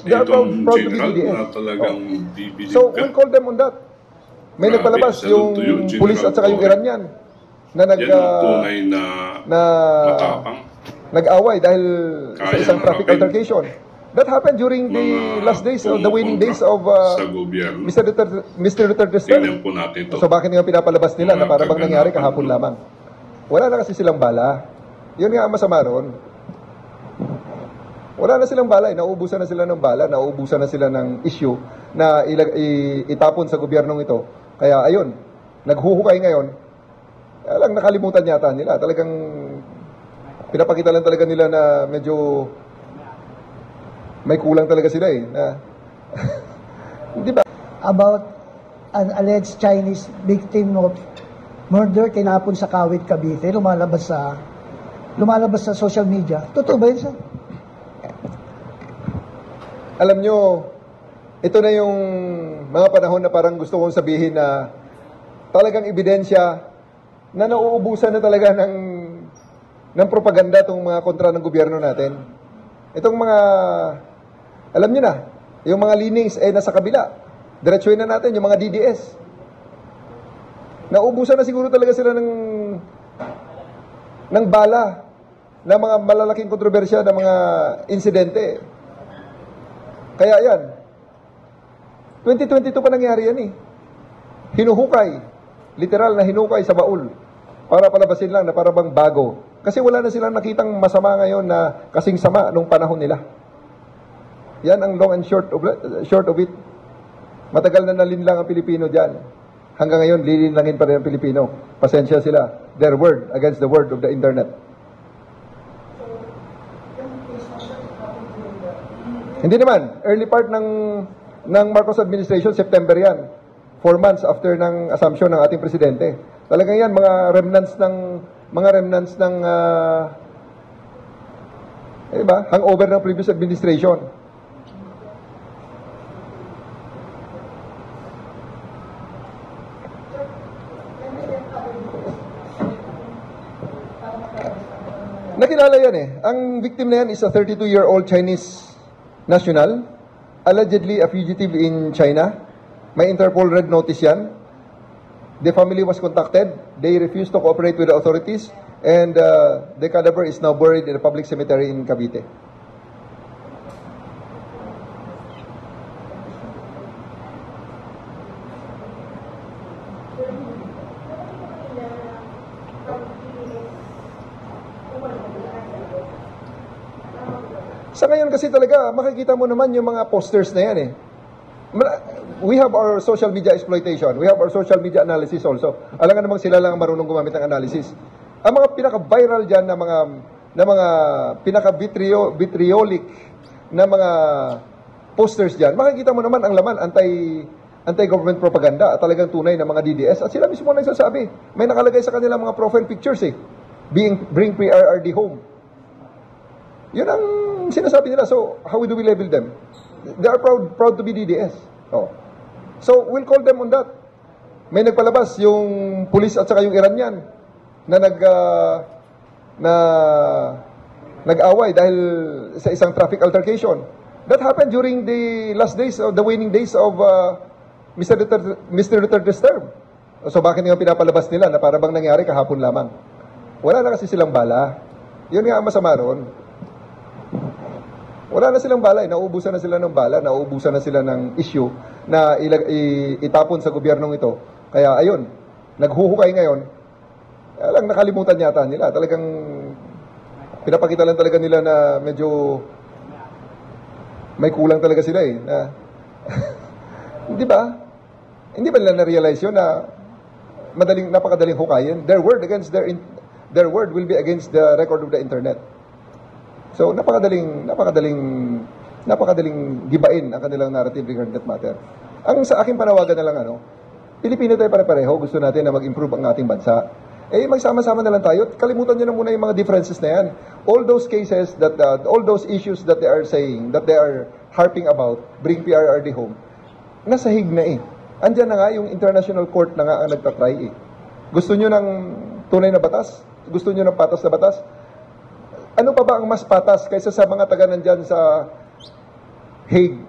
They are proud to be General DDS. na talagang bibilib So, ka. we'll call them on that. May Grabe, nagpalabas salute yung to you, General pulis at saka yung Torre. Iranian na Yan ang tunay na matapang. nag-away dahil sa Kaya isang traffic harapin altercation. That happened during the mga last days, the waning days of sa gobyerno. Mr. Duterte's term. Tingnan po natin to. So bakit nga pinapalabas nila na Mga para bang nangyari kaganapan kahapon doon. lamang? Wala na kasi silang bala. Yun nga ang masama ron. Wala na silang bala, nauubusan na sila ng bala, nauubusan na sila ng issue na itapon sa gobyernong ito. Kaya ayun, naghuhukay ngayon. Kaya lang nakalimutan yata nila. Talagang pinapakita lang talaga nila na medyo may kulang talaga sila eh. Na, di ba? About an alleged Chinese victim of murder tinapon sa Kawit, Cavite, lumalabas sa social media. Totoo ba yun, sir? Alam nyo, ito na yung mga panahon na parang gusto kong sabihin na talagang ebidensya na nauubusan na talaga ng propaganda itong mga kontra ng gobyerno natin. Itong mga, alam nyo na, yung mga leanings nasa kabila. Diretsuhin na natin yung mga DDS. Nauubusan na siguro talaga sila ng bala na mga malalaking kontrobersya na mga insidente. Kaya yan, 2022 pa nangyari yan eh. Hinuhukay, literal na hinukay sa baul para palabasin lang na para bang bago. Kasi wala na silang nakitang masama ngayon na kasing sama nung panahon nila. Yan ang long and short of it. Matagal na nalinlang ang Pilipino dyan. Hanggang ngayon, lilinlangin pa rin ang Pilipino. Pasensya sila. Their word against the word of the internet. Hindi naman. Early part ng Marcos administration, September yan. 4 months after ng assumption ng ating presidente. Talagang yan, mga remnants ng diba? Hangover ng previous administration. Nakilala yan eh. Ang victim na yan is a 32-year-old Chinese national, allegedly a fugitive in China. May Interpol red notice yan. The family was contacted. They refused to cooperate with the authorities, and the cadaver is now buried in a public cemetery in Cavite. Sa ngayon kasi talaga, makikita mo naman yung mga posters na yan eh. We have our social media exploitation. We have our social media analysis also. Alam nga namang sila lang ang marunong gumamit ng analysis. Ang mga pinaka-viral dyan na mga pinaka-vitriolic na mga posters dyan, makikita mo naman ang laman anti-government propaganda at talagang tunay na mga DDS. At sila mismo nagsasabi. May nakalagay sa kanila mga profile pictures eh. Bring PRRD home. Yun ang sinasabi nila. So, how do we label them? They are proud to be DDS. Oh. So, we'll call them on that. May nagpalabas yung pulis at saka yung Iranian na nag-away dahil sa isang traffic altercation. That happened during the last days, the waning days of Mr. Duterte's term. So, bakit nga pinapalabas nila na para bang nangyari kahapon lamang? Wala na kasi silang bala. Yun nga ang masama ron. Wala na silang bala, nauubusan na sila ng bala, nauubusan na sila ng issue na itapon sa gobyernong ito. Kaya ayun, naghuhukay ngayon. Kaya lang nakalimutan yata nila. Talagang pinapakita lang talaga nila na medyo may kulang talaga sila eh. Na, di ba? Hindi ba nila na-realize yun na napakadaling hukayin? Their word will be against the record of the internet. So, napakadaling gibain ang kanilang narrative regarding that matter. Ang sa aking panawagan na lang, Pilipino tayo pare-pareho, gusto natin na mag-improve ang ating bansa. Magsama-sama na lang tayo. Kalimutan nyo na muna yung mga differences na yan. All those cases, all those issues that they are saying, that they are harping about, bring PRRD home, nasa hig na eh. Andyan na nga, yung international court na nga ang nagtatry eh. Gusto nyo ng tunay na batas? Gusto nyo ng patas na batas? Ano pa ba ang mas patas kaysa sa mga taga nandyan sa Hague